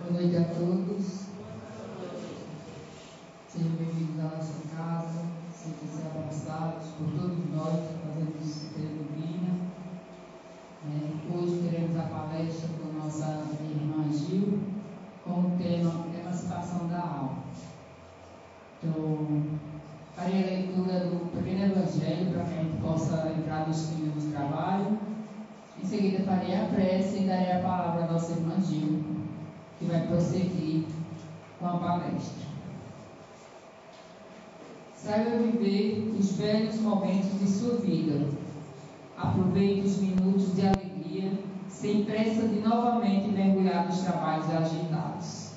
Boa noite a todos. Sejam bem-vindos à nossa casa. Sintam-se abraçados por todos nós que fazemos Teologia. Hoje teremos a palestra com nossa irmã Gil com o tema Emancipação da Alma. Então, farei a leitura do pequeno Evangelho para que a gente possa entrar nos filhos do trabalho. Em seguida farei a prece e darei a palavra à nossa irmã Gil, que vai prosseguir com a palestra. Saiba viver os belos momentos de sua vida. Aproveite os minutos de alegria, sem pressa de novamente mergulhar nos trabalhos agitados.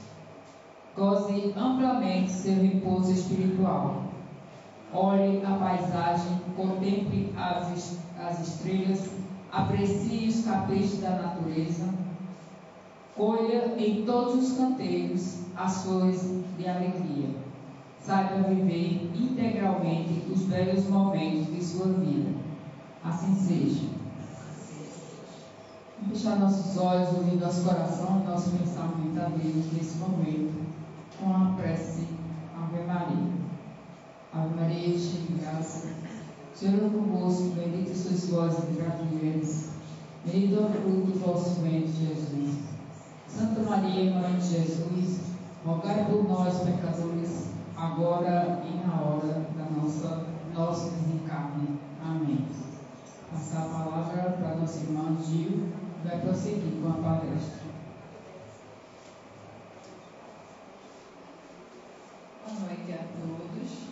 Goze amplamente seu repouso espiritual. Olhe a paisagem, contemple as estrelas, aprecie os caprichos da natureza. Colha em todos os canteiros as flores de alegria. Saiba viver integralmente os belos momentos de sua vida. Assim seja. Vamos fechar nossos olhos, ouvir nosso coração, nosso pensamento a Deus nesse momento, com a prece Ave Maria. Ave Maria, cheia de graça, Senhor é convosco, bendita sois vós entre as mulheres, bendito é o fruto do vosso ventre, Jesus. Santa Maria, Mãe de Jesus, rogai por nós, pecadores, agora e na hora da nosso desencarne. Amém. Passar a palavra para a nossa irmã Gil, que vai prosseguir com a palestra. Boa noite a todos.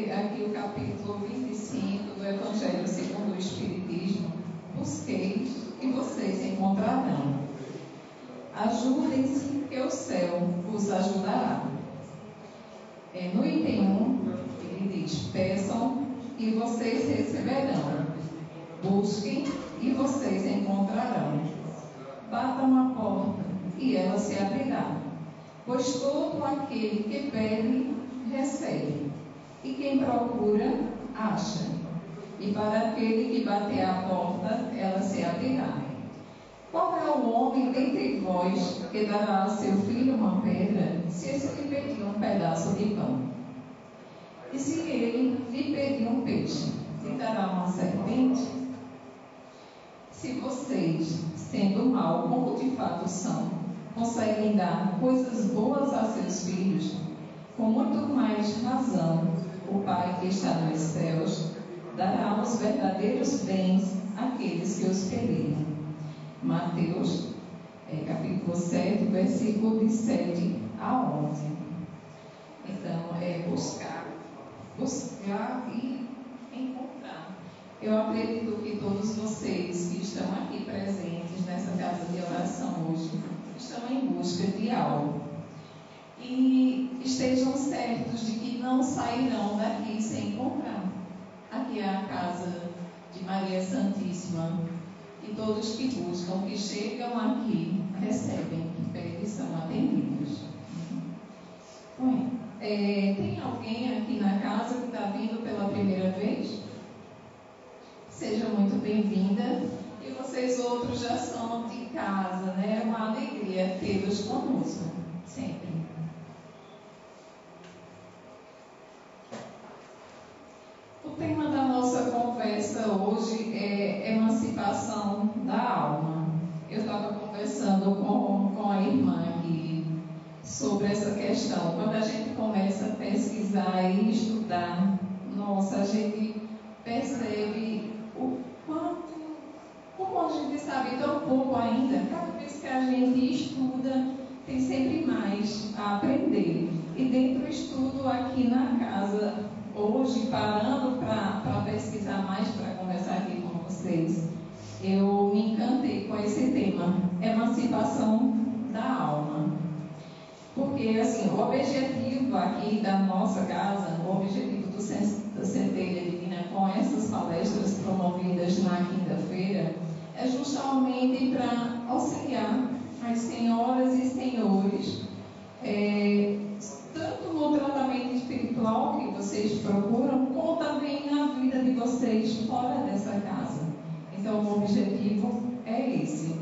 Aqui o capítulo 25 do Evangelho segundo o Espiritismo. Busqueis e vocês encontrarão. Ajudem-se que o céu vos ajudará. No item 1, ele diz: peçam e vocês receberão. Busquem e vocês encontrarão. Batam a porta e ela se abrirá. Pois todo aquele que pede, recebe. E quem procura, acha. E para aquele que bater à porta, ela se abrirá. Qual é o homem dentre vós que dará a seu filho uma pedra, se esse lhe pedir um pedaço de pão? E se ele lhe pedir um peixe, lhe dará uma serpente? Se vocês, sendo mal como de fato são, conseguem dar coisas boas a seus filhos, com muito mais razão, o Pai que está nos céus dará os verdadeiros bens àqueles que os pedirem. Mateus, capítulo 7, versículo de 7 a 11. Então, buscar e encontrar. Eu acredito que todos vocês que estão aqui presentes nessa casa de oração hoje estão em busca de algo. E estejam certos de que não sairão daqui sem encontrar. Aqui é a casa de Maria Santíssima. E todos que buscam, que chegam aqui, recebem, que pedem, são atendidos. Bom, tem alguém aqui na casa que está vindo pela primeira vez? Seja muito bem-vinda. E vocês outros já são de casa, né? É uma alegria tê-los conosco, sempre. O tema da nossa conversa hoje é emancipação da alma. Eu estava conversando com a irmã aqui sobre essa questão. Quando a gente começa a pesquisar e estudar, nossa, a gente percebe o quanto, como a gente sabe tão pouco ainda, cada vez que a gente estuda, tem sempre mais a aprender. E dentro do estudo aqui na casa, hoje, parando para pesquisar mais, para conversar aqui com vocês, eu me encantei com esse tema, emancipação da alma. Porque, assim, o objetivo aqui da nossa casa, o objetivo do Centelha Divina com essas palestras promovidas na quinta-feira, é justamente para auxiliar as senhoras e senhores, tanto fora dessa casa. Então, o objetivo é esse.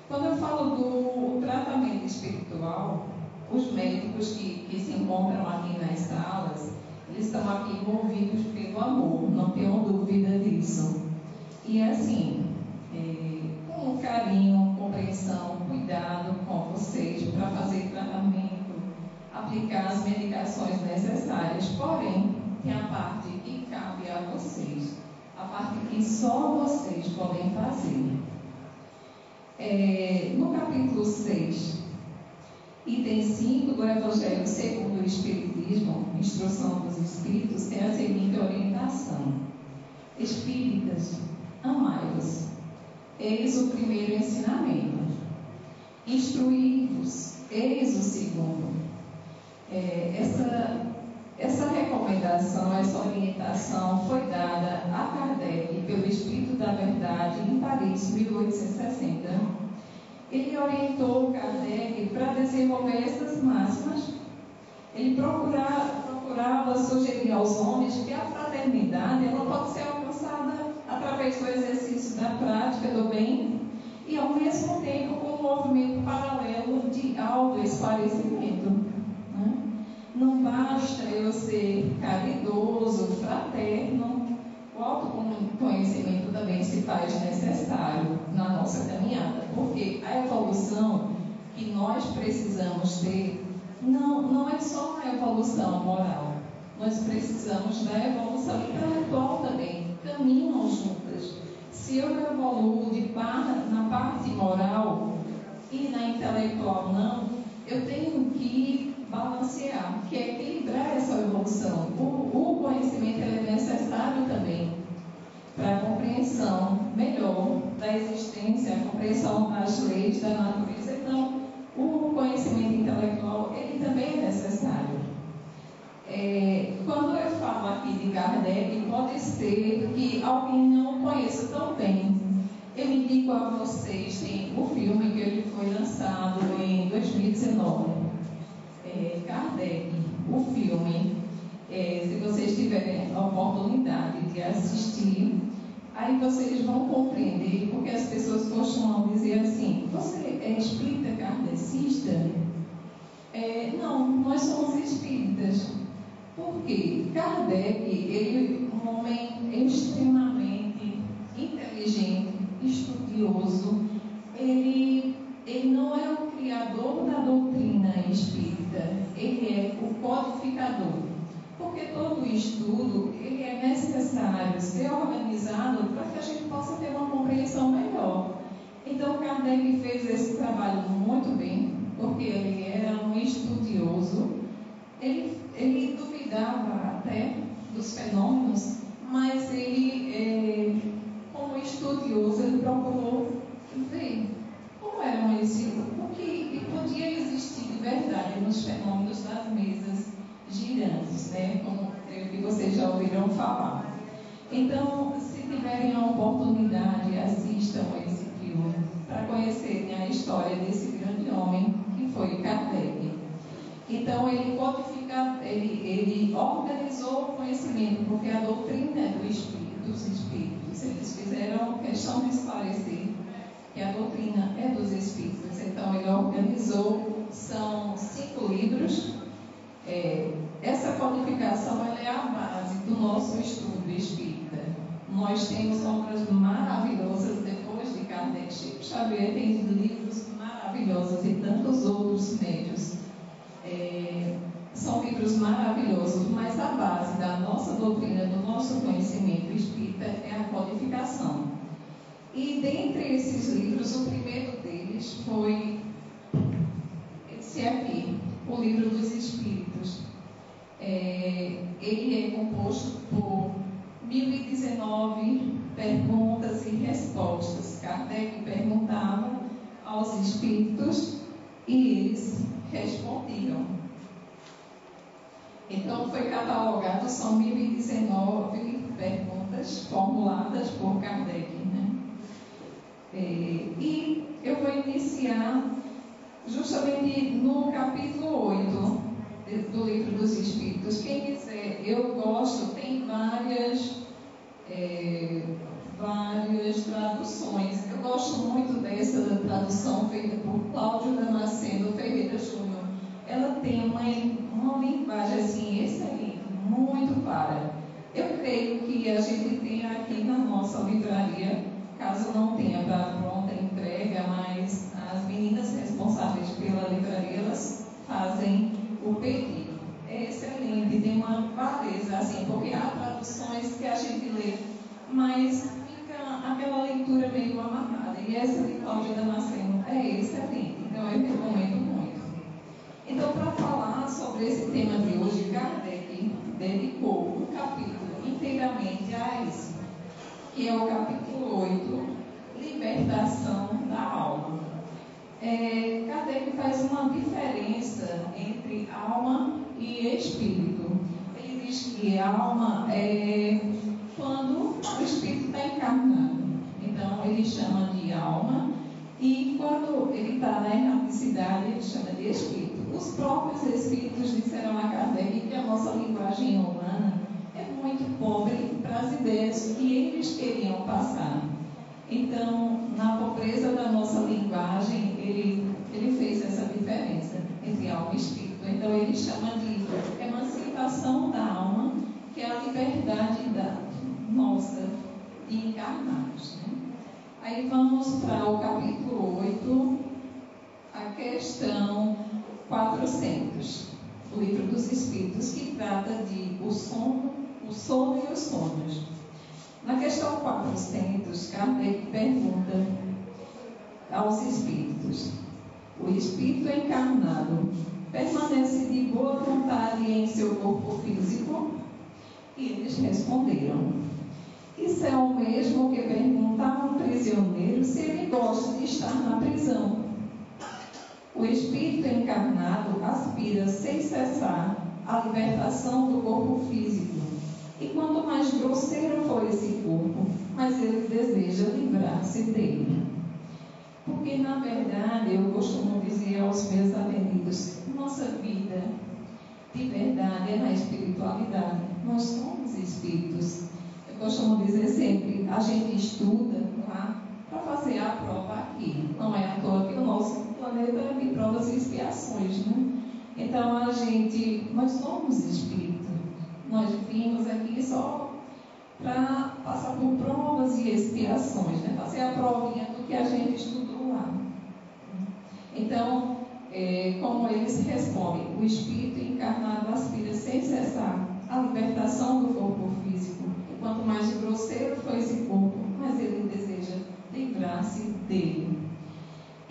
Quando eu falo do tratamento espiritual, os médicos que se encontram aqui nas salas, eles estão aqui movidos pelo amor, não tenho dúvida disso. E assim, com carinho, compreensão, cuidado com vocês para fazer tratamento, aplicar as medicações necessárias. Porém, tem a parte que cabe a vocês, a parte que só vocês podem fazer. No capítulo 6, item 5 do Evangelho segundo o Espiritismo, Instrução dos Espíritos, tem a seguinte orientação: Espíritas, amai-vos. Eis o primeiro ensinamento. Instruí-vos. Eis o segundo. Essa recomendação, essa orientação foi dada a Kardec pelo Espírito da Verdade em Paris, 1860. Ele orientou Kardec para desenvolver essas máximas. Ele procurava sugerir aos homens que a fraternidade ela pode ser alcançada através do exercício da prática do bem e, ao mesmo tempo, com um movimento paralelo de autoesclarecimento. Não basta eu ser caridoso, fraterno, o autoconhecimento também se faz necessário na nossa caminhada, porque a evolução que nós precisamos ter não é só a evolução moral, nós precisamos da evolução intelectual também, caminham juntas. Se eu evoluo na parte moral e na intelectual não, eu tenho que balancear, que é equilibrar essa evolução. O conhecimento ele é necessário também para a compreensão melhor da existência, a compreensão das leis da natureza. Então, o conhecimento intelectual ele também é necessário. Quando eu falo aqui de Kardec, pode ser que alguém não o conheça tão bem. Eu indico a vocês, tem o filme que ele foi lançado em 2019. Kardec, o filme, se vocês tiverem a oportunidade de assistir, aí vocês vão compreender, porque as pessoas costumam dizer assim: você é espírita kardecista? Não, nós somos espíritas. Por quê? Kardec, ele é um homem extremamente inteligente, estudioso, ele não é o criador da doutrina espírita, ele é o codificador. Porque todo estudo ele é necessário ser organizado para que a gente possa ter uma compreensão melhor. Então, Kardec fez esse trabalho muito bem, porque ele era um estudioso, ele duvidava até dos fenômenos, mas ele, como estudioso, ele procurou ver como eram o que podia existir de verdade nos fenômenos das mesas girantes, né? Como creio que vocês já ouviram falar. Então, se tiverem a oportunidade, assistam a esse filme para conhecerem a história desse grande homem que foi Kardec. Então, ele organizou o conhecimento, porque a doutrina é dos espíritos. Eles fizeram questão de esclarecer que a doutrina é dos espíritos. Então, ele organizou, são 5 livros. Essa codificação ela é a base do nosso estudo espírita. Nós temos obras maravilhosas depois de Kardec. Chico Xavier tem livros maravilhosos e tantos outros médios. São livros maravilhosos, mas a base da nossa doutrina, do nosso conhecimento espírita é a codificação. E dentre esses livros, o primeiro deles foi esse aqui, o Livro dos Espíritos. Ele é composto por 1019 perguntas e respostas. Kardec perguntava aos espíritos e eles respondiam. Então, foi catalogado, são 1019 perguntas formuladas por Kardec, né? E eu vou iniciar justamente no capítulo 8 do Livro dos Espíritos. Quem quiser, eu gosto, tem várias várias traduções. Eu gosto muito dessa tradução feita por Cláudio Damasceno Ferreira Júnior. Ela tem uma linguagem assim excelente, muito clara. Eu creio que a gente tem aqui na nossa livraria, caso não tenha para pronta entrega, mas as meninas responsáveis pela livraria, elas fazem o pedido. É excelente, tem uma clareza, assim, porque há traduções que a gente lê, mas fica aquela leitura meio amarrada. E essa de Cláudia Damasceno é excelente, então eu recomendo muito. Então, para falar sobre esse tema de hoje, Kardec dedicou um capítulo inteiramente a isso, que é o capítulo 8, Libertação da Alma. Kardec faz uma diferença entre alma e espírito. Ele diz que a alma é quando o espírito está encarnado. Então, ele chama de alma, e quando ele está na erraticidade, ele chama de espírito. Os próprios espíritos disseram a Kardec que a nossa linguagem humana é muito pobre para as ideias que eles queriam passar. Então, na pobreza da nossa linguagem, ele fez essa diferença entre alma e espírito. Então, ele chama de emancipação da alma, que é a liberdade nossa de encarnados. Né? Aí vamos para o capítulo 8, a questão 400, o Livro dos Espíritos, que trata de o sono e os sonhos. Na questão 400, Kardec pergunta aos espíritos: o espírito encarnado permanece de boa vontade em seu corpo físico? E eles responderam: isso é o mesmo que perguntar a um prisioneiro se ele gosta de estar na prisão. O espírito encarnado aspira sem cessar a libertação do corpo físico. E quanto mais grosseiro for esse corpo, mais ele deseja livrar-se dele. Porque, na verdade, eu costumo dizer aos meus atendidos, nossa vida de verdade é na espiritualidade. Nós somos espíritos. Eu costumo dizer sempre, a gente estuda lá para fazer a prova aqui. Não é à toa que o nosso planeta é de provas e expiações, né? Então, nós somos espíritos. Nós vimos aqui só para passar por provas e expiações, né? Fazer a provinha do que a gente estudou lá. Então, como eles respondem, o espírito encarnado aspira sem cessar a libertação do corpo físico. E quanto mais grosseiro for esse corpo, mais ele deseja livrar-se dele.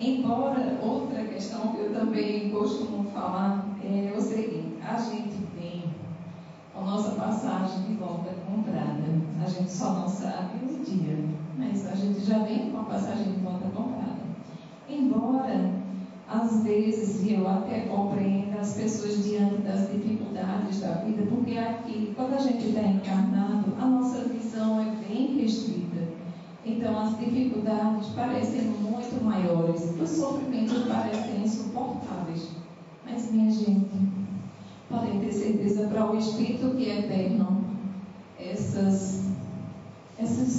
Embora, outra questão que eu também costumo falar é o seguinte: a gente tem a nossa passagem de volta comprada. A gente só não sabe o dia, mas a gente já vem com a passagem de volta comprada. Embora, às vezes, eu até compreendo as pessoas diante das dificuldades da vida, porque aqui, quando a gente está encarnado, a nossa visão é bem restrita. Então, as dificuldades parecem muito maiores, os sofrimentos parecem insuportáveis. Mas, minha gente, podem ter certeza, para o Espírito que é eterno, esses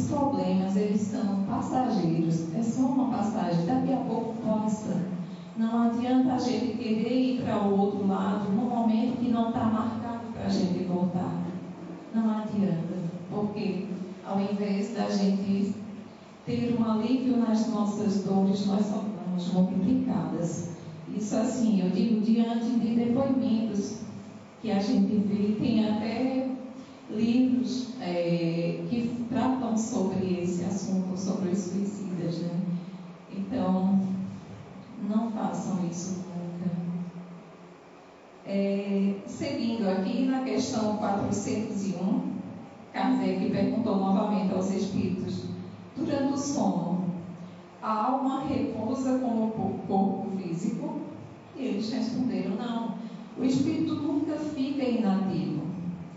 problemas, eles são passageiros. É só uma passagem, daqui a pouco passa. Não adianta a gente querer ir para o outro lado no momento que não está marcado para a gente voltar. Não adianta, porque ao invés da gente ter um alívio nas nossas dores, nós só vamos multiplicadas. Isso assim, eu digo diante de depoimentos que a gente vê, tem até livros que tratam sobre esse assunto, sobre os suicidas, né? Então, não façam isso nunca. Seguindo aqui na questão 401, Kardec perguntou novamente aos espíritos: durante o sono, a alma repousa como o corpo físico? E eles responderam: não, o espírito nunca fica inativo.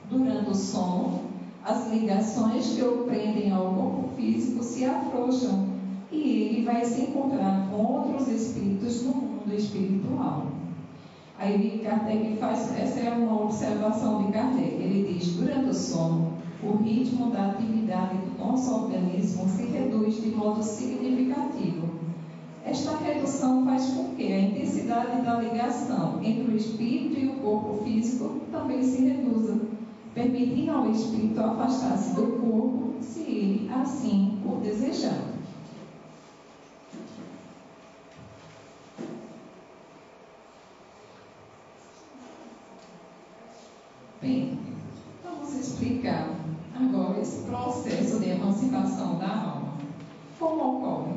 Durante o sono, as ligações que o prendem ao corpo físico se afrouxam e ele vai se encontrar com outros espíritos no mundo espiritual. Aí Kardec faz, essa é uma observação de Kardec, ele diz: durante o sono, o ritmo da atividade do nosso organismo se reduz de modo significativo. Esta redução faz com que a intensidade da ligação entre o espírito e o corpo físico também se reduza, permitindo ao espírito afastar-se do corpo, se ele assim o desejar. Bem, vamos explicar agora esse processo de emancipação da alma. Como ocorre?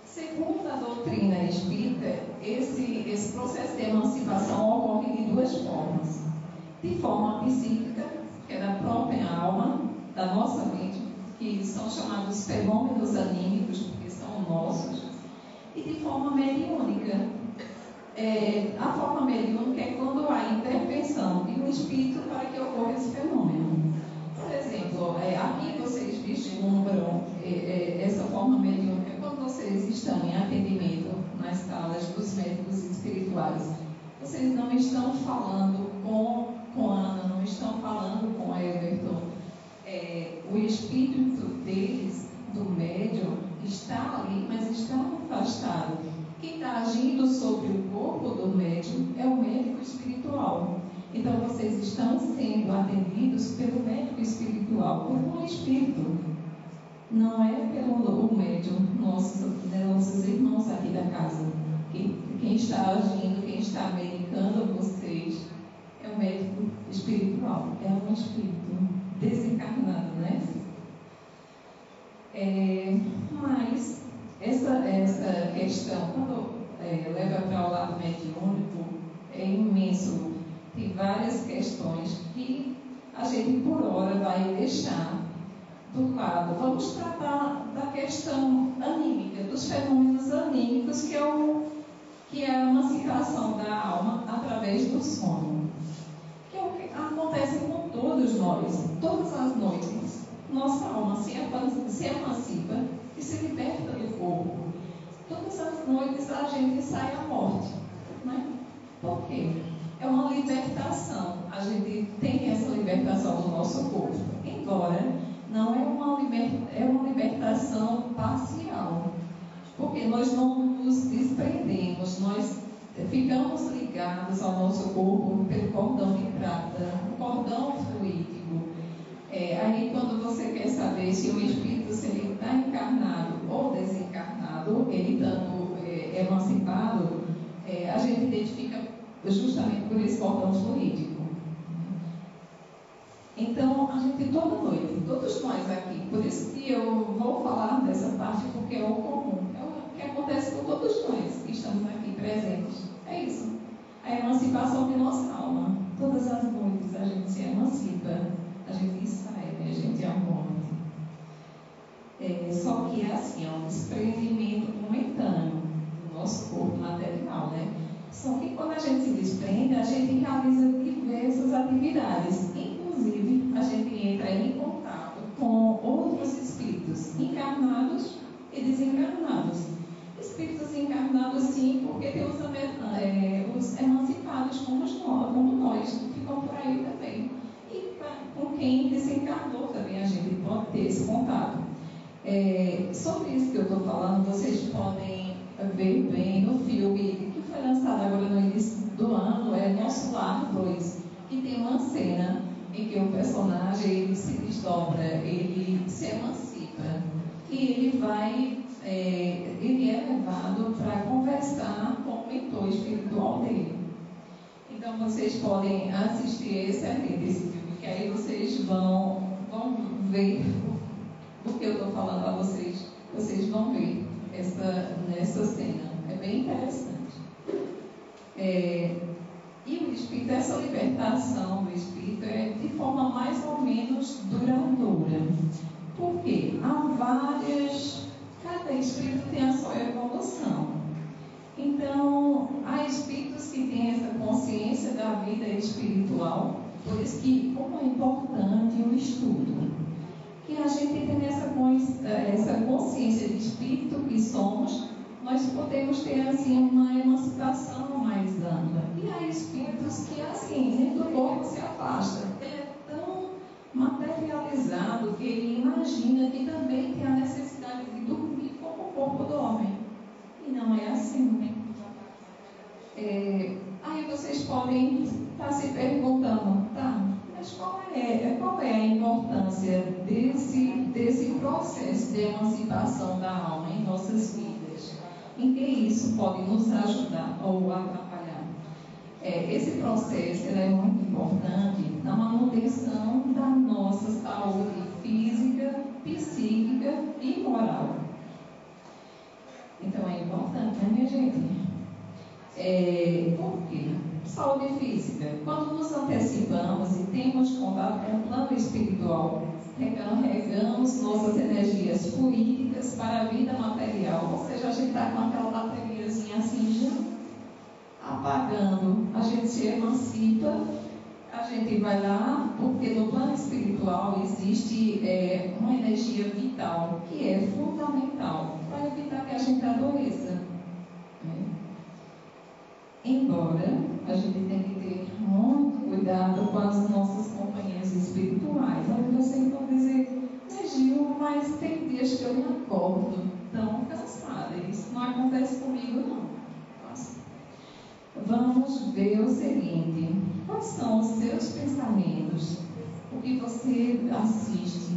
Segundo a doutrina espírita, esse processo de emancipação ocorre de duas formas. De forma psíquica, que é da própria alma, da nossa mente, que são chamados fenômenos anímicos, porque são nossos, e de forma mediúnica. A forma mediúnica é quando há intervenção de um espírito para que ocorra esse fenômeno. Por exemplo, aqui vocês vislumbram essa forma mediúnica quando vocês estão em atendimento nas salas dos médicos espirituais. Vocês não estão falando com Ana, não estão falando com Everton. O espírito deles, do médium, está ali, mas está afastado. Quem está agindo sobre o corpo do médium é o médico espiritual. Então, vocês estão sendo atendidos pelo médico espiritual, por um espírito. Não é pelo médium, nossos irmãos aqui da casa. Quem está agindo, quem está medicando vocês é o médico espiritual. É um espírito desencarnado, né? Mas essa questão, quando leva para o lado mediúnico, é imenso. Tem várias questões que a gente, por hora, vai deixar do lado. Vamos tratar da questão anímica, dos fenômenos anímicos, que é a emancipação da alma através do sono. Que é o que acontece com todos nós. Todas as noites, nossa alma se emancipa e se liberta do corpo. Todas as noites a gente sai à morte. Né? Por quê? É uma libertação. A gente tem essa libertação do nosso corpo. Embora não é uma libertação parcial. Porque nós não nos desprendemos, nós ficamos ligados ao nosso corpo pelo cordão de prata, o cordão fluídico. Aí quando você quer saber se o espírito, se ele está encarnado ou desencarnado, ele estando emancipado, a gente identifica justamente por esse cordão fluídico. Então, a gente toda noite, todos nós aqui, por isso que eu vou falar dessa parte, porque é o comum, é o que acontece com todos nós que estamos aqui presentes. É isso, a emancipação de nossa alma. Todas as noites a gente se emancipa, a gente sai, a gente a morte. Só que é assim, é um desprendimento momentâneo do nosso corpo material, né? Só que quando a gente se desprende, a gente realiza diversas atividades. Inclusive, a gente entra em contato com outros espíritos encarnados e desencarnados. Espíritos encarnados, sim, porque tem os emancipados como nós, que ficam por aí também. E com quem desencarnou também a gente pode ter esse contato. Sobre isso que eu estou falando, vocês podem ver bem no filme que foi lançado agora no início do ano, é Nosso Lar 2, que tem uma cena em que o personagem ele se desdobra, ele se emancipa e ele é levado para conversar com o mentor espiritual dele. Então vocês podem assistir esse filme, que aí vocês vão ver do que eu estou falando a vocês. Vocês vão ver nessa cena. É bem interessante. E o espírito, essa libertação do espírito é de forma mais ou menos duradoura. Por quê? Cada espírito tem a sua evolução. Então, há espíritos que têm essa consciência da vida espiritual, por isso que, como é importante o estudo, que a gente tem essa consciência de espírito que somos, nós podemos ter assim uma emancipação mais ampla. E há espíritos que assim, dentro do corpo se afasta. Ele é tão material pecado, ele imagina que também tem a necessidade de dormir como o corpo dorme. E não é assim, né? Aí vocês podem estar se perguntando, tá, mas qual é a importância desse processo de emancipação da alma em nossas vidas? Em que isso pode nos ajudar ou atrapalhar? Esse processo é muito importante na manutenção da nossa saúde física, psíquica e moral. Então é importante, né, minha gente? Por quê? Saúde física. Quando nos antecipamos e temos contato com o plano espiritual, recarregamos nossas energias fluídicas para a vida material. Ou seja, a gente está com aquela bateriazinha assim já apagando. A gente se emancipa, a gente vai lá, porque no plano espiritual existe uma energia vital que é fundamental para evitar que a gente adoeça. Embora a gente tenha que ter muito cuidado com as nossas companhias espirituais. Aí vocês vão dizer, Gil, mas tem dias que eu me acordo tão cansada. Isso não acontece comigo, não. Nossa. Vamos ver o seguinte: quais são os seus pensamentos? O que você assiste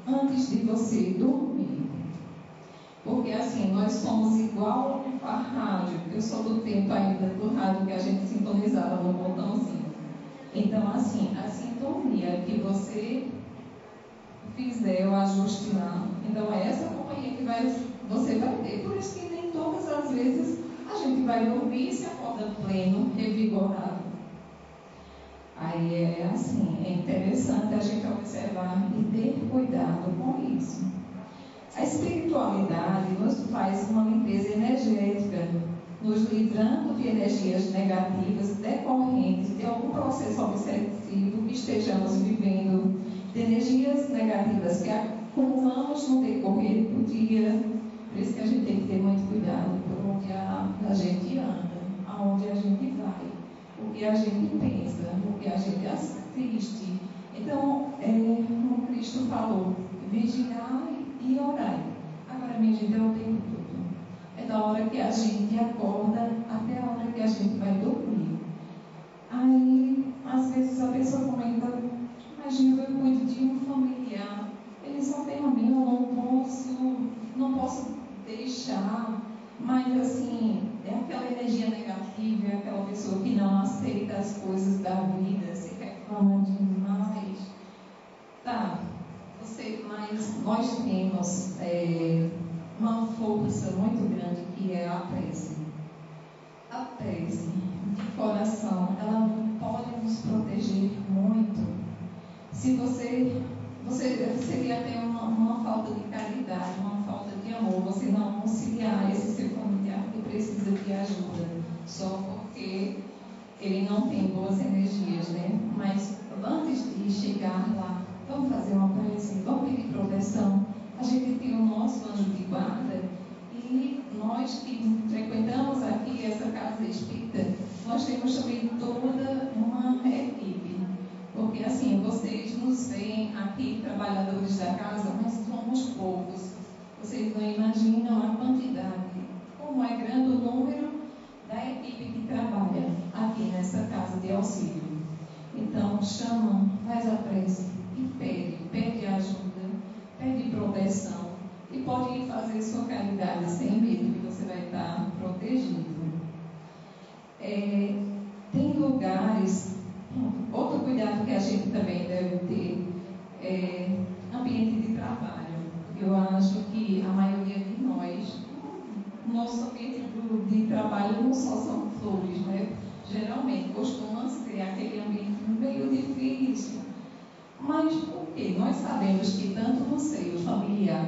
antes de você dormir? Porque assim, nós somos igual a rádio. Eu sou do tempo ainda do rádio que a gente sintonizava no botãozinho. Então assim, a sintonia que você fizer o ajuste lá, então é essa companhia que você vai ter. Por isso que nem todas as vezes a gente vai dormir e se acorda pleno, revigorado. Aí é assim, é interessante a gente observar e ter cuidado com isso. A espiritualidade nos faz uma limpeza energética, nos livrando de energias negativas decorrentes de algum processo obsessivo que estejamos vivendo, de energias negativas que acumulamos no decorrer do dia. Por isso que a gente tem que ter muito cuidado por onde a gente anda, aonde a gente vai, o que a gente pensa, o que a gente assiste. Então, como Cristo falou, vigiar e orar. Agora, minha gente, é o tempo todo. É da hora que a gente acorda até a hora que a gente vai dormir. Aí, às vezes a pessoa comenta, imagina, eu cuido de um familiar, ele só tem a mim, eu não posso deixar. Mas assim, é aquela energia negativa, é aquela pessoa que não aceita as coisas da vida, se reclama demais. Tá. Mas nós temos uma força muito grande que é a prece. A prece de coração, ela pode nos proteger muito. Se você seria até uma falta de caridade, uma falta de amor, você não auxiliar esse seu familiar que precisa de ajuda, só porque ele não tem boas energias, né? Mas antes de chegar lá, vamos fazer uma prece, vamos pedir proteção. A gente tem o nosso anjo de guarda e nós que frequentamos aqui essa casa espírita, nós temos também toda uma equipe. Porque assim, vocês nos veem aqui, trabalhadores da casa, mas somos poucos. Vocês não imaginam a quantidade, como é grande o número da equipe que trabalha aqui nessa casa de auxílio. Então, chama, faz a prece e pede ajuda, pede proteção e pode fazer sua caridade sem medo, que você vai estar protegido. Tem lugares, outro cuidado que a gente também deve ter é ambiente de trabalho. Eu acho que a maioria de nós, nosso ambiente de trabalho não só são flores, né? Geralmente costuma ser aquele ambiente meio difícil. Mas por quê? Nós sabemos que tanto no seio familiar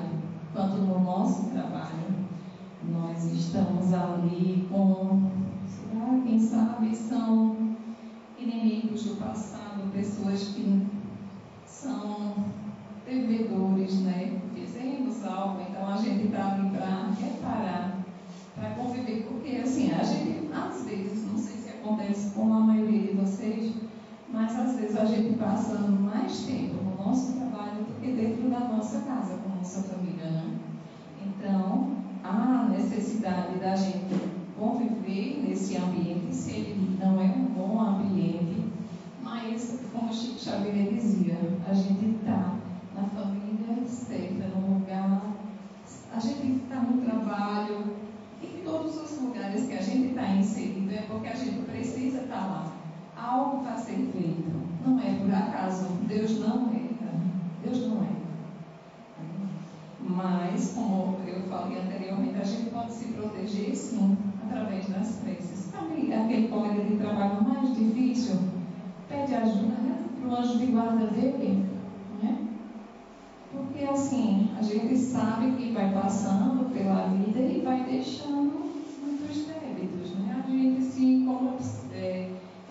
quanto no nosso trabalho, nós estamos ali com, quem sabe, são inimigos do passado, pessoas que são devedores, né? Fizemos algo, então a gente está ali para reparar, para conviver, porque assim, a gente, às vezes, não sei se acontece com a maioria de vocês, mas às vezes a gente passa mais tempo no nosso trabalho do que casa com a nossa família, né? Então, há necessidade da gente conviver nesse ambiente, se ele não é um bom ambiente, mas, como Chico Xavier dizia, a gente está na família certa, no lugar, a gente está no trabalho, em todos os lugares que a gente está inserido, é porque a gente precisa estar lá. Algo para ser feito, não é por acaso, Deus não erra, Deus não erra. Mas, como eu falei anteriormente, a gente pode se proteger, sim, através das preces. Sabe aquele colega de trabalho mais difícil? Pede ajuda, né, para o anjo de guarda dele, né? Porque, assim, a gente sabe que vai passando pela vida e vai deixando muitos débitos, né? A gente como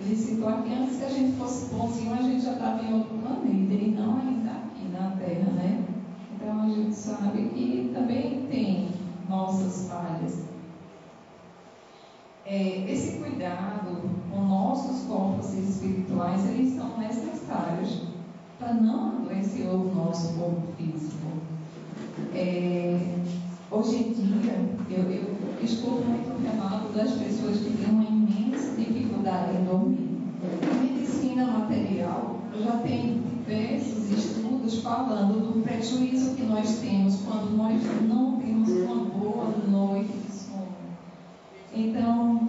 ele citou aqui, antes que a gente fosse bonzinho, a gente já estava em outro planeta, e não ainda aqui na Terra, né? Então a gente sabe que também tem nossas falhas. Esse cuidado com nossos corpos espirituais, eles são necessários para não adoecer o nosso corpo físico. Hoje em dia, eu escuto muito o relato das pessoas que têm uma imensa dificuldade em dormir. A medicina material já tem diversos estudos falando do prejuízo que nós temos quando nós não temos uma boa noite de sono. Então,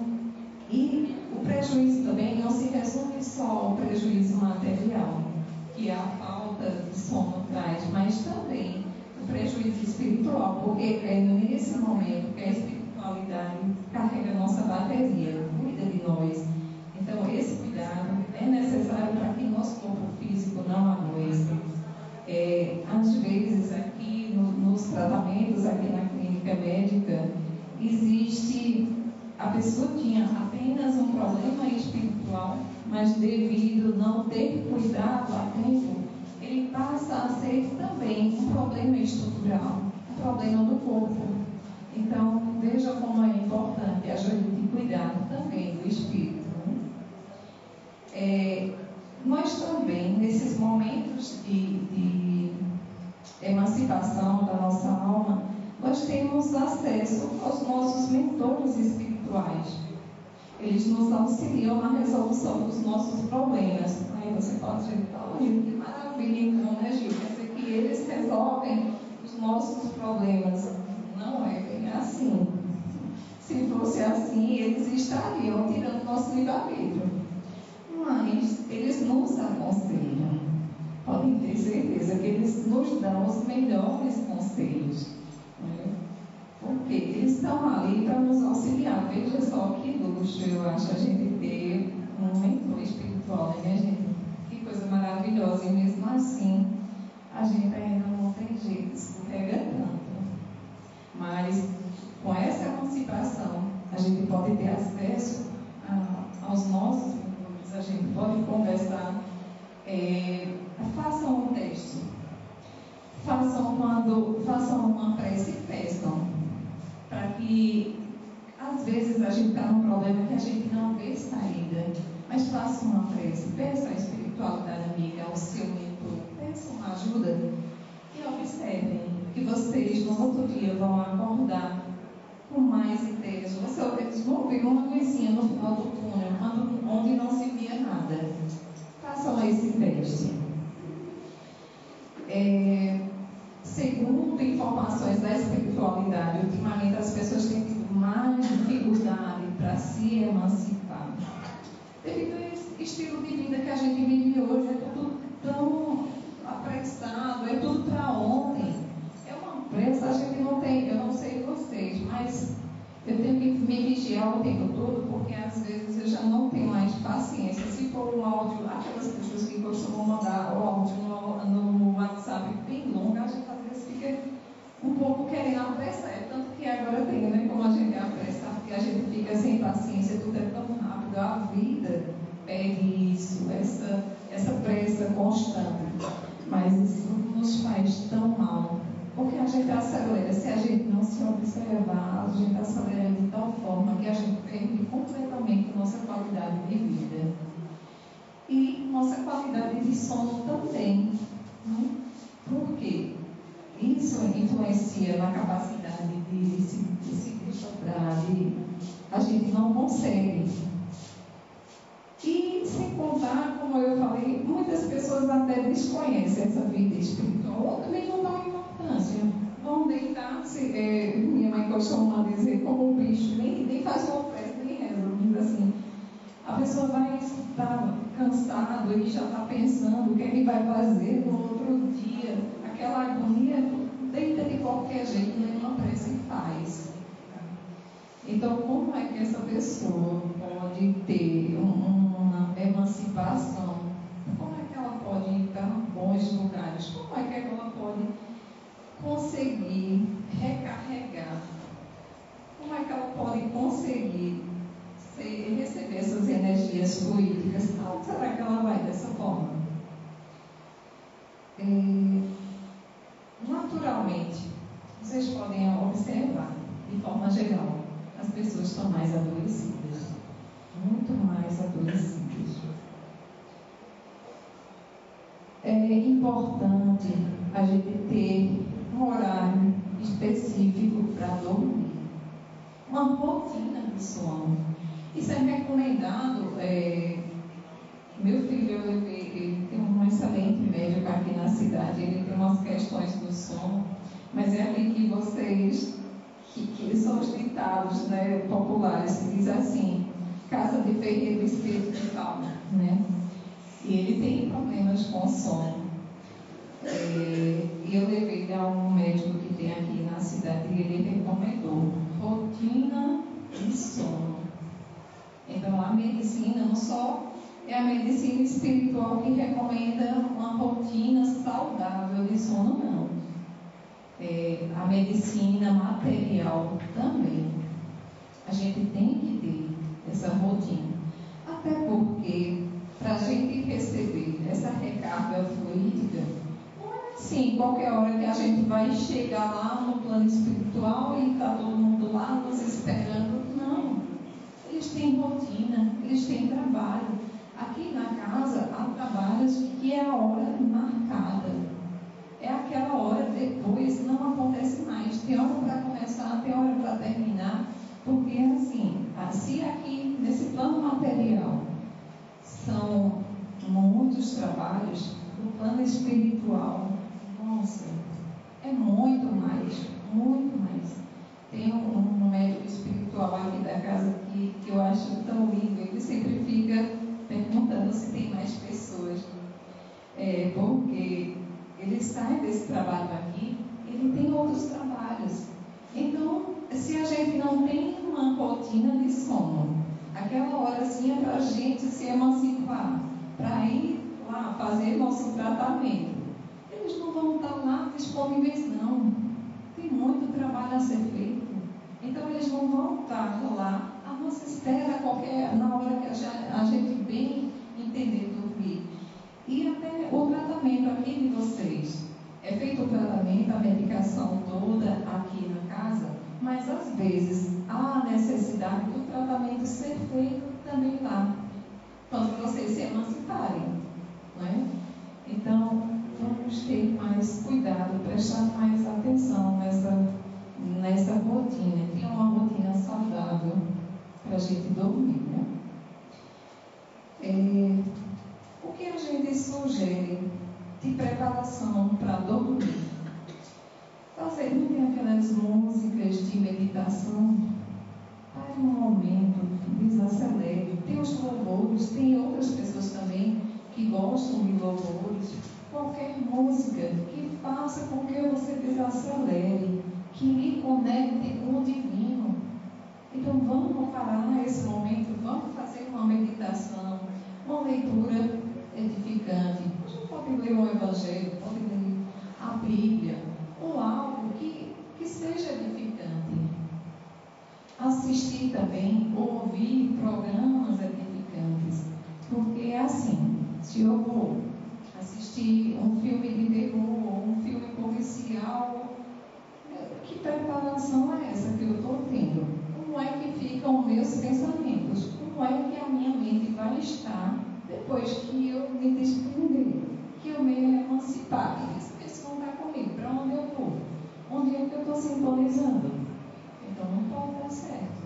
e o prejuízo também não se resume só ao prejuízo material, que a falta de sono traz, mas também o prejuízo espiritual, porque é nesse momento que a espiritualidade carrega a nossa bateria, cuida de nós. Então, esse cuidado é necessário para que nosso corpo físico não adoeça. Às vezes, aqui nos tratamentos, aqui na clínica médica, a pessoa tinha apenas um problema espiritual, mas devido não ter cuidado a tempo, ele passa a ser também um problema estrutural, um problema do corpo. Então, veja como é importante a gente cuidar também do espírito. Nós também, nesses momentos de emancipação da nossa alma, nós temos acesso aos nossos mentores espirituais. Eles nos auxiliam na resolução dos nossos problemas. Aí você pode dizer, que maravilha, então, né, Gil? Quer dizer que eles resolvem os nossos problemas. Não é bem assim. Se fosse assim, eles estariam tirando nosso livre-arbítrio. Mas eles nos aconselham. Podem ter certeza que eles nos dão os melhores conselhos. Porque eles estão ali para nos auxiliar. Veja só que luxo eu acho a gente ter um mentor espiritual, né, gente? Que coisa maravilhosa. E mesmo assim, a gente ainda não tem jeito, escorrega tanto. Mas com essa emancipação, a gente pode ter acesso aos nossos mentores, a gente pode conversar. Façam um teste. Façam uma prece e peçam. Para que, às vezes, a gente está num problema que a gente não vê saída. Mas faça uma prece, peça a espiritualidade amiga, ao seu mentor, peça uma ajuda e observem que vocês no outro dia vão acordar com mais ideias. Vocês vão ver uma luzinha no final do túnel, onde não se via nada. Façam esse teste. Segundo informações da espiritualidade, ultimamente as pessoas têm tido mais dificuldade para se emancipar. Devido a esse estilo de vida que a gente vive hoje, é tudo tão apressado, é tudo para ontem. É uma pressa, a gente não tem, eu não sei vocês, mas eu tenho que me vigiar o tempo todo, porque às vezes eu já não tenho mais paciência. Se for um áudio, aquelas pessoas que costumam mandar o áudio no WhatsApp bem longo, a gente às vezes fica um pouco querendo apressar. Tanto que agora tem, né, como a gente apressa, porque a gente fica sem paciência, tudo é tão rápido. A vida pede isso, essa pressa constante. Mas isso nos faz tão mal. Porque a gente acelera, se a gente não se observar, a gente acelera de tal forma que a gente perde completamente nossa qualidade de vida. E nossa qualidade de sono também. Né? Por quê? na capacidade de se desdobrar, a gente não consegue. E sem contar, como eu falei, muitas pessoas até desconhecem essa vida espiritual, ou também não dão importância. Vão deitar-se, minha mãe costuma dizer, como um bicho, nem faz uma oferta, nem reza, diz assim. A pessoa vai estar cansado e já está pensando o que é que vai fazer no outro dia. Aquela agonia, deita de qualquer jeito, nenhuma pressa faz. Então, como é que essa pessoa pode ter uma emancipação? Como é que ela pode ir para bons lugares? Como é que ela pode conseguir recarregar? Como é que ela pode conseguir receber essas energias fluídicas? Então, será que ela vai dessa forma? Naturalmente, vocês podem observar, de forma geral, as pessoas estão mais adoecidas, muito mais adoecidas. É importante a gente ter um horário específico para dormir, uma rotina de sono. Isso é recomendado. Meu filho, ele tem um excelente médico aqui na cidade, ele tem umas questões do sono, mas é ali que vocês, que são os ditados, né, populares, que diz assim, casa de ferreiro, espírito de calma, né? E ele tem problemas com sono. E eu levei ele a um médico que tem aqui na cidade e ele recomendou rotina de sono. Então, a medicina não só é a medicina espiritual que recomenda uma rotina saudável de sono, não. A medicina material também. A gente tem que ter essa rotina. Até porque, para a gente receber essa recarga fluídica, não é assim, qualquer hora que a gente vai chegar lá no plano espiritual e está todo mundo lá nos esperando. Não. Eles têm rotina, eles têm trabalho. Aqui na casa há trabalhos que é a hora marcada. É aquela hora, depois não acontece mais. Tem hora para começar, tem hora para terminar. Porque assim, se aqui nesse plano material são muitos trabalhos, no plano espiritual, nossa, é muito mais, muito mais. Tem um médico espiritual aqui da casa que eu acho tão lindo, ele sempre fica perguntando se tem mais pessoas. Porque ele sai desse trabalho aqui, ele tem outros trabalhos. Então, se a gente não tem uma rotina de sono, aquela horazinha para a gente se emancipar, para ir lá fazer nosso tratamento, eles não vão estar lá disponíveis, não. Tem muito trabalho a ser feito. Então, eles não vão estar lá à nossa espera na hora que a gente bem entender dormir. E até o tratamento aqui de vocês. É feito o tratamento, a medicação toda aqui na casa, mas às vezes há a necessidade do tratamento ser feito também lá, quando vocês se emanciparem, não é? Então, vamos ter mais cuidado, prestar mais atenção nessa rotina, ter uma rotina saudável para a gente dormir, né? O que a gente sugere de preparação para dormir? Fazer, não tem aquelas músicas de meditação? Pare um momento, desacelere. Tem os louvores, tem outras pessoas também que gostam de louvores. Qualquer música que faça com que você desacelere, que lhe conecte com o divino. Então vamos parar nesse momento, vamos fazer uma meditação, uma leitura edificante. A gente pode ler o Evangelho, pode ler a Bíblia, ou algo que seja edificante. Assistir também, ouvir programas edificantes. Porque é assim, se eu vou assistir um filme de terror, ou um filme policial, que preparação é essa que eu estou tendo? Como é que ficam os meus pensamentos? Como é que a minha mente vai estar depois que eu me desprender, que eu me emancipar? E eles vão estar comigo. Para onde eu vou? Onde é que eu estou estou sintonizando. Então não pode dar certo.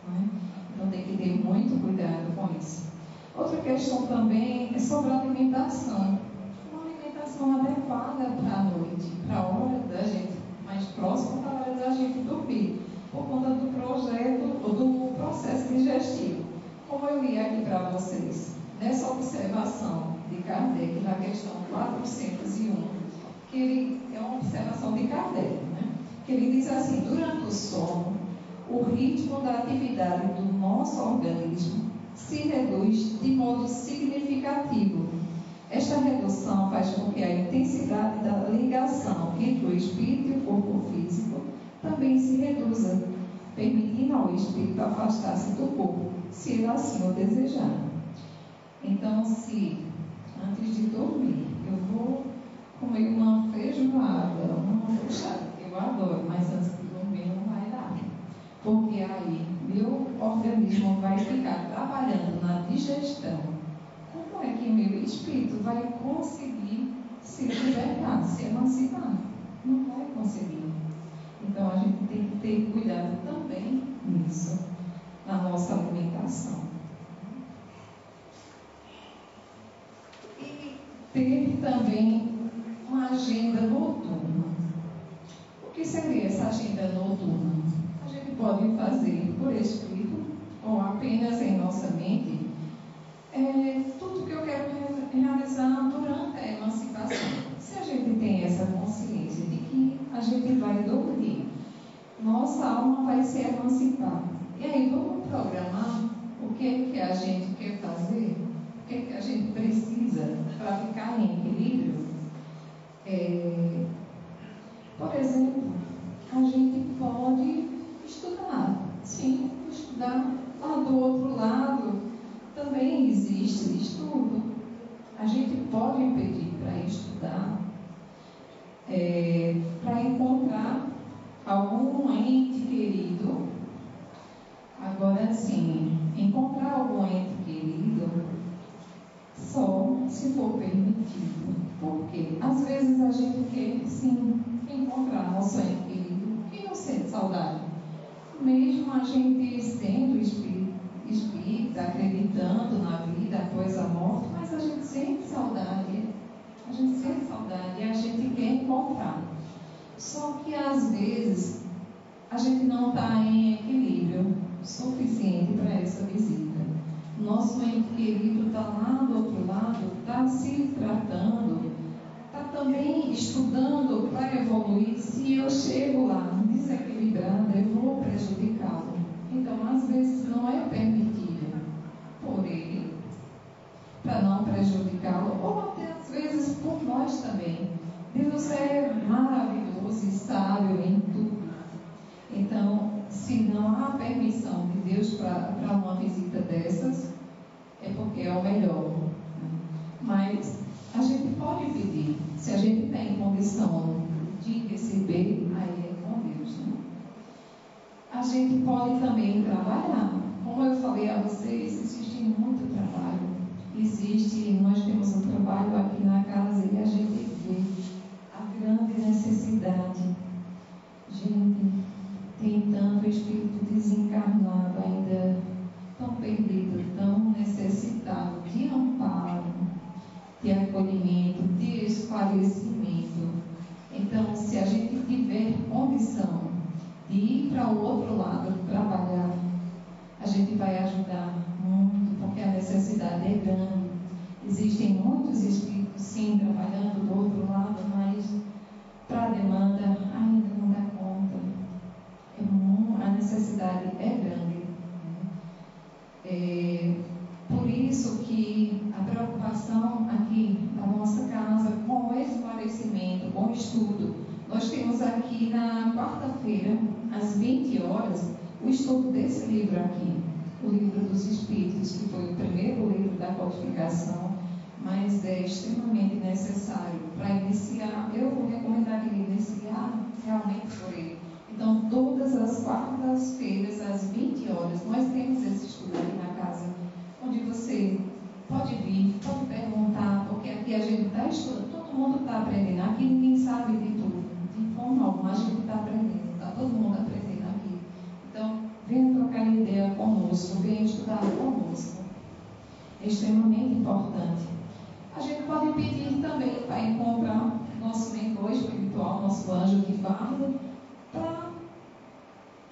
Né? Então tem que ter muito cuidado com isso. Outra questão também é sobre a alimentação. Uma alimentação adequada para a noite, para a hora da gente, mais próxima da hora da gente dormir, por conta do projeto ou do processo digestivo. Como eu li aqui para vocês, nessa observação de Kardec, na questão 401, que ele é uma observação de Kardec, né? Que ele diz assim: durante o sono, o ritmo da atividade do nosso organismo se reduz de modo significativo. Esta redução faz com que a intensidade da ligação entre o espírito e o corpo físico também se reduza, permitindo ao espírito afastar-se do corpo, se ele assim o desejar. Então, se antes de dormir eu vou comer uma feijoada, uma buchada, que eu adoro, mas antes de dormir não vai dar. Porque aí meu organismo vai ficar trabalhando na digestão. Como é que meu espírito vai conseguir se libertar, se emancipar? Não vai conseguir. Então a gente tem que ter cuidado também nisso, na nossa alimentação. E ter também uma agenda noturna. O que seria essa agenda noturna? A gente pode fazer por escrito ou apenas em nossa mente tudo que eu quero realizar durante a emancipação. Se a gente tem essa consciência de que a gente vai dormir, nossa alma vai se emancipar. E aí vamos programar o que a gente quer fazer, o que a gente precisa para ficar em equilíbrio. Por exemplo, a gente pode estudar. Sim, estudar. Lá do outro lado também existe estudo. A gente pode pedir para estudar, para encontrar algum ente querido. Agora sim, encontrar algum ente querido só se for permitido. Porque às vezes a gente quer sim encontrar nosso ente querido e não sente saudade. Mesmo a gente sendo espírita, acreditando na vida após a morte, mas a gente sente saudade. A gente sente saudade e a gente quer encontrar. Só que às vezes a gente não está em equilíbrio suficiente para essa visita. Nosso ente querido está lá do outro lado, está se tratando, está também estudando para evoluir. Se eu chego lá desequilibrada, eu vou prejudicá-lo. Então, às vezes, não é permitido por ele, para não prejudicá-lo, ou até às vezes por nós também. Deus é maravilhoso e sábio em tudo. Então, se não há permissão de Deus para uma visita dessas, é porque é o melhor. Mas a gente pode pedir, se a gente tem condição de receber, aí é com Deus. Né? A gente pode também trabalhar. Como eu falei a vocês, existe muito trabalho. Nós temos um trabalho aqui na casa e a gente vê a grande necessidade. Gente, tem tanto espírito desencarnado ainda, tão perdido, tão necessitado de amparo, de acolhimento, de esclarecimento. Então, se a gente tiver condição de ir para o outro lado trabalhar, a gente vai ajudar muito, porque a necessidade é grande. Existem muitos espíritos, sim, trabalhando do outro lado, mas para a demanda ainda não dá conta. A necessidade é grande. Por isso que a preocupação aqui na nossa casa com o esclarecimento, com o estudo, nós temos aqui na quarta-feira, às 20 horas, o estudo desse livro aqui, o Livro dos Espíritos, que foi o primeiro livro da codificação, mas é extremamente necessário para iniciar. Eu vou recomendar que ele iniciar realmente por ele. Então, todas as quartas-feiras, às 20 horas, nós temos esse estudo aqui na casa, onde você pode vir, pode perguntar, porque aqui a gente está estudando, todo mundo está aprendendo. Aqui ninguém sabe de tudo, de forma alguma, a gente está aprendendo. está todo mundo aprendendo aqui. Então, venha trocar ideia conosco, venha estudar conosco. É extremamente importante. A gente pode pedir também para encontrar nosso mentor espiritual, nosso anjo de guarda, para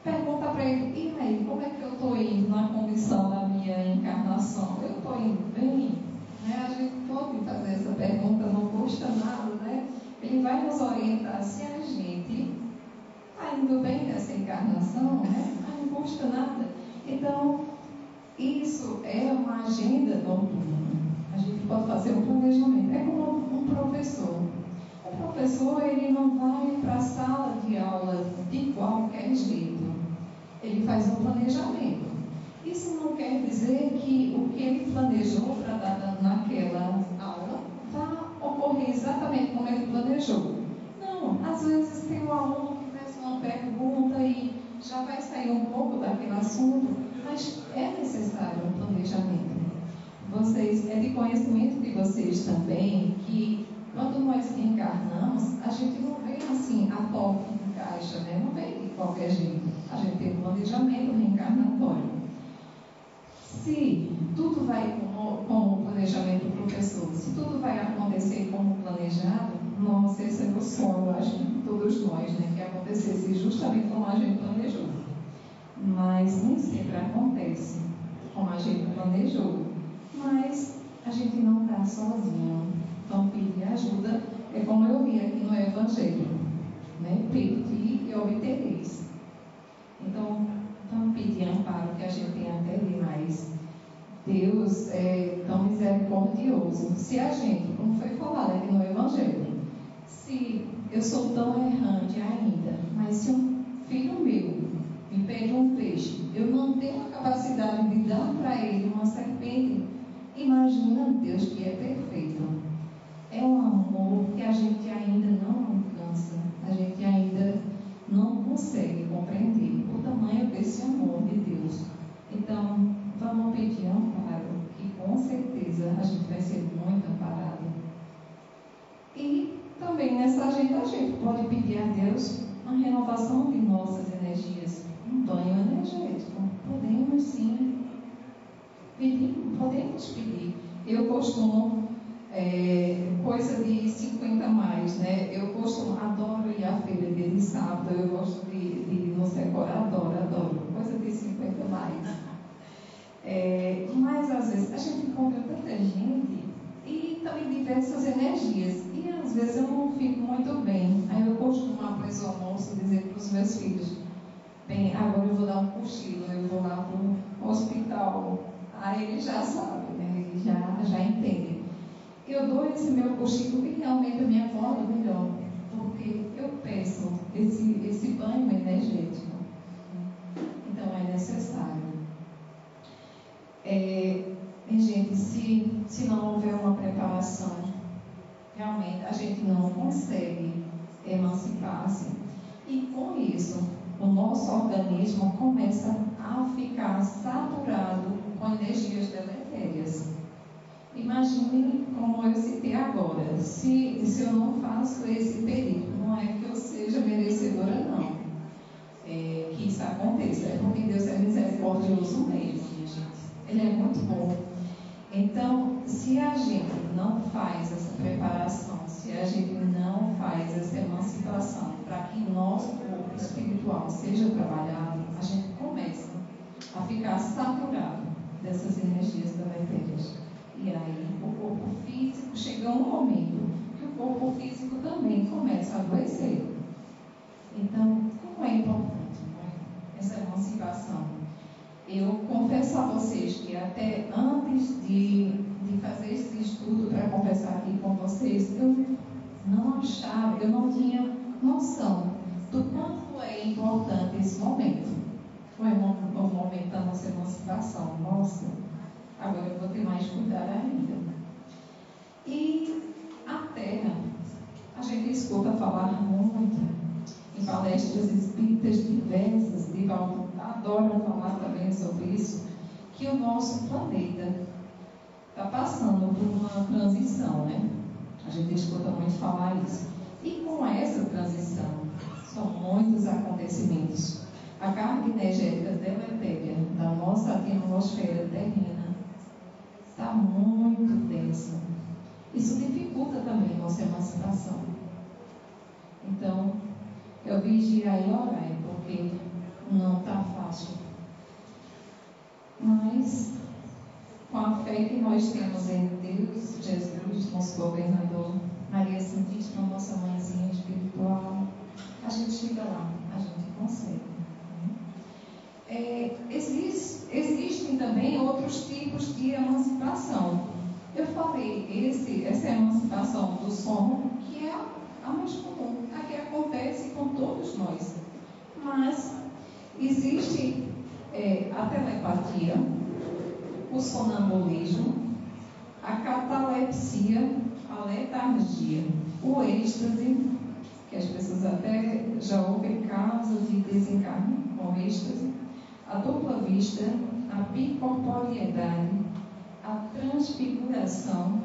perguntar para ele: e aí, como é que eu estou indo na condição da minha encarnação? Eu estou indo bem? A gente pode fazer essa pergunta, não custa nada, né? Ele vai nos orientar se a gente está indo bem nessa encarnação, né? Não custa nada. Então, isso é uma agenda noturna. A gente pode fazer um planejamento. É como um professor. O professor, ele não vai para a sala de aula de qualquer jeito. Ele faz um planejamento. Isso não quer dizer que o que ele planejou para dar naquela aula vai ocorrer exatamente como ele planejou. Não, às vezes tem um aluno que faz uma pergunta e já vai sair um pouco daquele assunto, mas é necessário um planejamento. É de conhecimento de vocês também que quando nós reencarnamos, a gente não vem assim a toque de caixa, né? Não vem de qualquer jeito. A gente tem um planejamento reencarnatório. Se tudo vai como o planejamento do professor, se tudo vai acontecer como planejado, nossa, esse é o sonho, eu acho que de todos nós, né? Que acontecesse justamente como a gente planejou. Mas nem sempre acontece como a gente planejou. Mas a gente não está sozinho. Então, pedir ajuda é como eu vi aqui no Evangelho, né? Pedir e obtereis. Então, vamos pedir amparo, que a gente tem até demais. Deus é tão misericordioso. Se a gente, como foi falado aqui no Evangelho, se eu sou tão errante ainda, mas se um filho meu me pede um peixe, eu não tenho a capacidade de dar para ele uma serpente, imagina Deus que é perfeito. É um amor que a gente ainda não alcança, a gente ainda não consegue compreender o tamanho desse amor de Deus. Então, vamos pedir amparo, que com certeza a gente vai ser muito amparado. E também nessa agenda a gente pode pedir a Deus uma renovação de nossas energias, um banho energético. Podemos sim pedir, podemos pedir. Eu costumo, coisa de 50 mais, né? Eu costumo, adoro ir à feira de sábado, eu gosto de ir no Secora, adoro, coisa de 50 mais. Mas às vezes a gente encontra tanta gente e também diversas energias, e às vezes eu não fico muito bem. Aí eu costumo, após o almoço, dizer para os meus filhos: bem, agora eu vou dar um cochilo, eu vou lá para o hospital. Aí eles já sabem, né? Eles já entendem. Eu dou esse meu cochilo e realmente eu me acordo melhor, porque eu peço esse banho energético. Então é necessário. Gente, se não houver uma preparação, realmente a gente não consegue emancipar-se. E com isso, o nosso organismo começa a ficar saturado com energias deletérias. Imagine como eu citei agora, se eu não faço esse pedido, não é que eu seja merecedora, não. Que isso aconteça, é porque Deus é misericordioso mesmo, minha gente. Ele é muito bom. Então, se a gente não faz essa preparação, se a gente não faz essa emancipação para que nosso corpo espiritual seja trabalhado, a gente começa a ficar saturado dessas energias deletérias. E aí, o corpo físico, chega um momento que o corpo físico também começa a adoecer. Então, como é importante, né, essa emancipação? Eu confesso a vocês que até antes de fazer esse estudo para conversar aqui com vocês, eu não achava, eu não tinha noção do quanto é importante esse momento. Foi o momento da nossa emancipação. Nossa, agora eu vou ter mais cuidado ainda. E a Terra, a gente escuta falar muito em palestras espíritas diversas, Divaldo adora falar também sobre isso, que o nosso planeta está passando por uma transição, né? A gente escuta muito falar isso. E com essa transição, são muitos acontecimentos energética deletéria da nossa atmosfera terrena está muito densa. Isso dificulta também a nossa emancipação. Então, eu vigiar e orar, porque não está fácil. Mas, com a fé que nós temos em Deus, Jesus, nosso governador, Maria Santíssima, nossa mãezinha espiritual, a gente chega lá, a gente consegue. Existem também outros tipos de emancipação. Eu falei, essa emancipação do sono, que é a mais comum, a que acontece com todos nós. Mas existe a telepatia, o sonambulismo, a catalepsia, a letargia, o êxtase, que as pessoas até já ouvem casos de desencarne com êxtase, a dupla vista, a bicorporiedade, a transfiguração.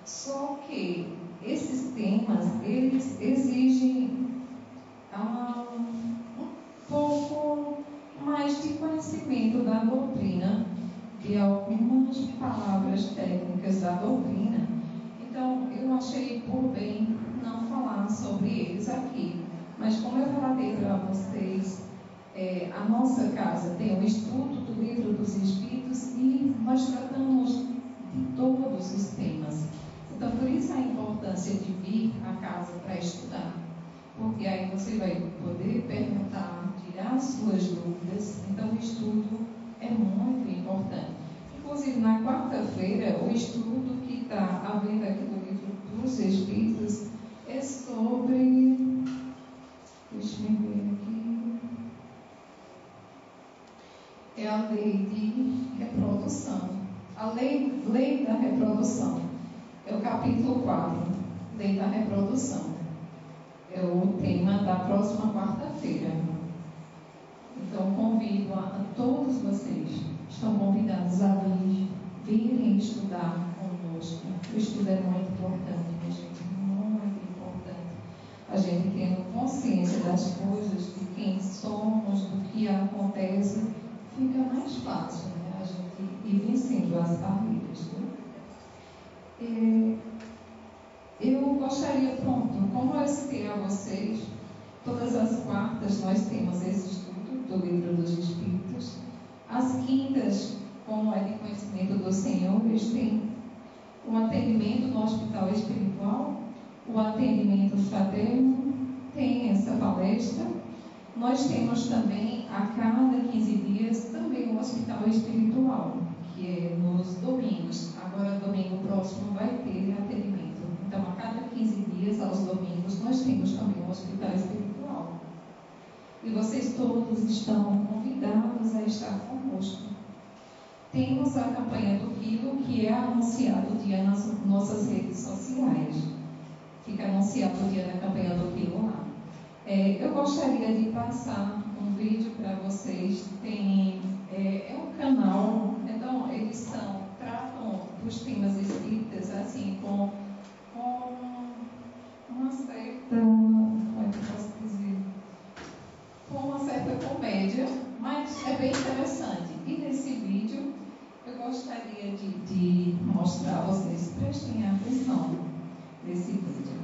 Só que esses temas, eles exigem um pouco mais de conhecimento da doutrina, de algumas palavras técnicas da doutrina. Então, eu achei por bem não falar sobre eles aqui. Mas como eu falei para vocês, a nossa casa tem um estudo do Livro dos Espíritos e nós tratamos de todos os temas. Então, por isso a importância de vir à casa para estudar. Porque aí você vai poder perguntar, tirar as suas dúvidas. Então, o estudo é muito importante. Inclusive, na quarta-feira, o estudo que está havendo aqui no Livro dos Espíritos é sobre... Deixa eu ver aqui. É a lei de reprodução. A lei da reprodução. É o capítulo 4, lei da reprodução. É o tema da próxima quarta-feira. Então, convido a todos vocês, estão convidados a virem estudar conosco. O estudo é muito importante, minha gente, muito importante. A gente tendo consciência das coisas, de quem somos, do que acontece, fica mais fácil, né? A gente ir vencendo as barreiras, né? Eu gostaria, como eu citei a vocês, todas as quartas nós temos esse estudo do Livro dos Espíritos. As quintas, como é de conhecimento dos senhores, tem o atendimento no hospital espiritual, o atendimento fraterno, tem essa palestra. Nós temos também, a cada 15 dias, também o hospital espiritual, que é nos domingos. Agora, domingo próximo, vai ter atendimento. Então, a cada 15 dias, aos domingos, nós temos também o hospital espiritual. E vocês todos estão convidados a estar conosco. Temos a campanha do quilo, que é anunciado o dia nas nossas redes sociais. Fica anunciado o dia da campanha do quilo lá. Eu gostaria de passar um vídeo para vocês. É um canal, então eles tratam dos temas espíritas assim com uma certa, como é que eu posso dizer? Com uma certa comédia, mas é bem interessante. E nesse vídeo eu gostaria de mostrar a vocês, prestem atenção nesse vídeo.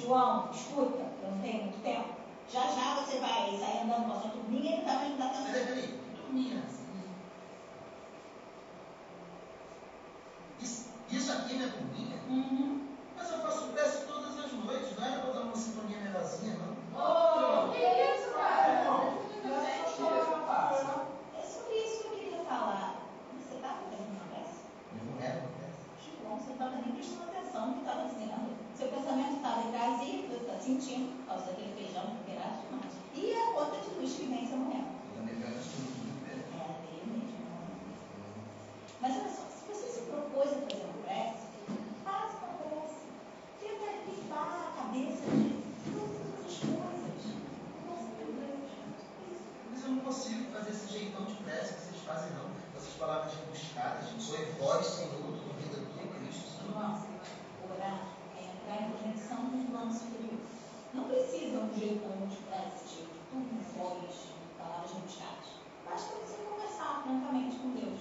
João, escuta, eu não tenho muito tempo. Já já você vai sair andando com a sua turminha e também não dá tempo. Peraí, que turminha? Isso aqui é minha turminha? Uhum. Mas eu faço prece todas as noites, não era para dar uma sintonia melhorzinha, não? Oh, que isso, cara? É sobre isso que eu queria falar. Você estava fazendo uma prece? Não era uma prece. Que bom, você não estava nem prestando atenção no que estava dizendo. Seu pensamento estava em Brasília, você está sentindo, por causa daquele feijão temperado demais. E a conta de luz que vem esse momento. Eu também pego as tudo muito bem. É, veio mesmo, não. Mas olha só, se você se propôs a fazer uma prece, faça uma prece. Tenta limpar a cabeça de todas as coisas. Nossa, meu Deus. Mas eu não consigo fazer esse jeitão de prece que vocês fazem, não. Essas palavras rebuscadas, soe vós, Senhor, tudo vida tua, Cristo. Irmãos, orar é entrar em conexão com o plano superior. Não precisa um jeitão de prece, tipo, tudo voz, palavras rebuscadas. Basta você conversar francamente com Deus.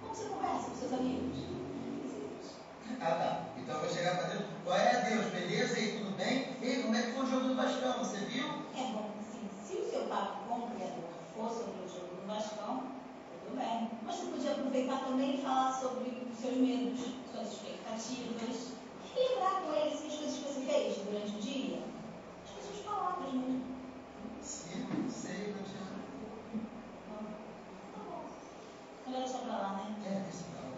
Como você conversa com seus amigos? Ah, tá. Então eu vou chegar para Deus. Qual é, Deus? Beleza? E tudo bem? Ei, como é que foi o jogo do Vascão? Você viu? É bom, assim, se o seu papo com o Criador for sobre o jogo do Vascão, tudo bem. Mas você podia aproveitar também e falar sobre os seus medos, suas expectativas. E lembrar com ele assim, as coisas que você fez durante o dia. As suas palavras mesmo. Sim, sei, não tinha. Tá bom. Melhor deixar pra lá, né? É, isso não.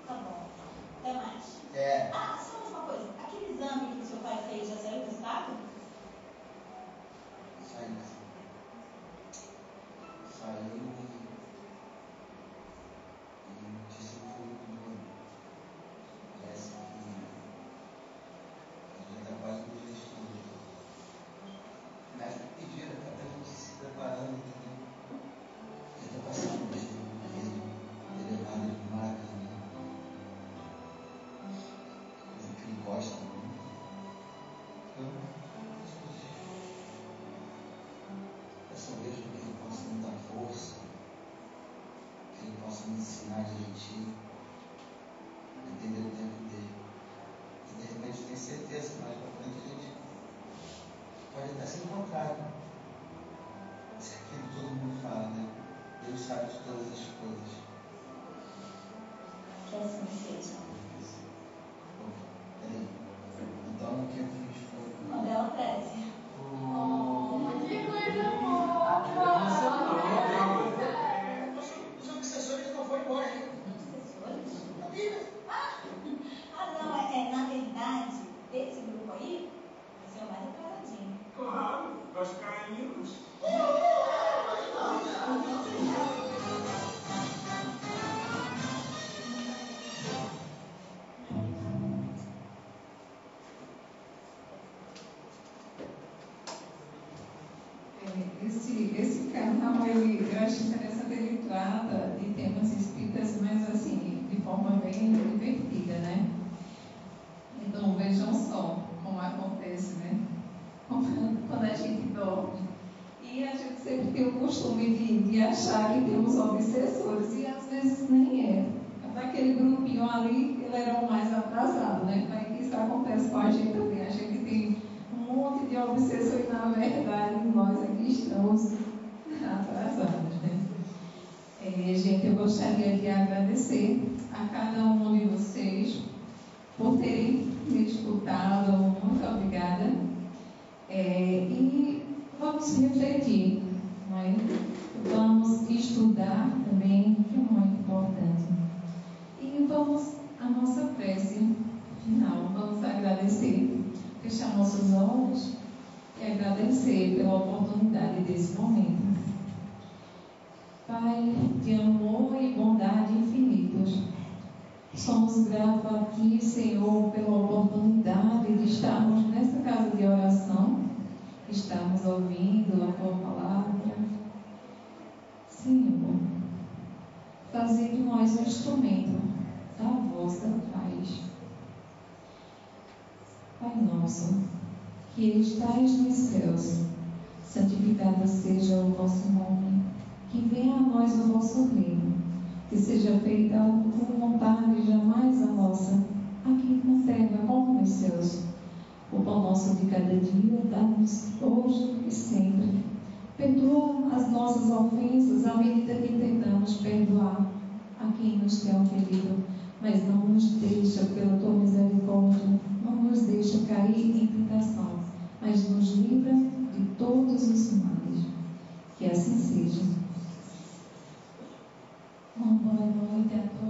Tá bom. Até mais. É. Ah, só mais uma coisa. Aquele exame que o seu pai fez já saiu o resultado? Saiu. Saiu e disse que foi tudo. Parece que já está quase no digestivo. Mas pediram, até a gente se preparando, entendeu? Já está passando desse elevado de Maracanã. Coisa que ele gosta muito. Então, dessa vez que ele possa me dar força, que ele possa me ensinar direitinho, entender o tempo dele. E de repente tenho certeza que mais para frente a gente pode até se encontrar. Isso é aquilo que todo mundo fala, né? Deus sabe de todas as coisas. Que assim seja. Bom, peraí. Então o que eu fiz foi. Uma bela prece. Que coisa boa! Os obsessores não foram embora ainda. Obsessores? Na Bíblia. Não, na verdade, desse grupo aí, esse é o mais atrasadinho. Claro, vascaínos. Esse canal, eu acho interessante, ele trata de temas espíritas, mas assim, de forma bem divertida, né? Então, vejam só como acontece, né? Quando a gente dorme. E a gente sempre tem o costume de achar que temos obsessores, e às vezes nem é. Daquele grupinho ali, ele era o mais atrasado, né? Mas isso acontece com a gente também. A gente tem um monte de obsessor e, na verdade, nós aqui estamos atrasados, né? Gente, eu gostaria de agradecer a cada um de vocês por terem me escutado. Muito obrigada. E vamos refletir, não é? Vamos estudar também, que é muito importante. E vamos à nossa prece final. Vamos agradecer, fechar nossos olhos e agradecer pela oportunidade desse momento. Pai de amor e bondade infinitos, somos gratos a Ti, Senhor, pela oportunidade de estarmos nessa casa de oração, estarmos ouvindo a Tua palavra. Senhor, fazer de nós um instrumento da vossa paz. Pai nosso, que estais nos céus, santificado seja o vosso nome, que venha a nós o vosso reino, que seja feita a tua vontade, jamais a nossa, aqui na terra como nos céus. O pão nosso de cada dia, dá-nos hoje e sempre. Perdoa as nossas ofensas à medida que tentamos perdoar a quem nos tem ofendido, mas não nos deixa, pela tua misericórdia, não nos deixa cair em tentação, mas nos livra de todos os males. Que assim seja. Uma boa noite a todos.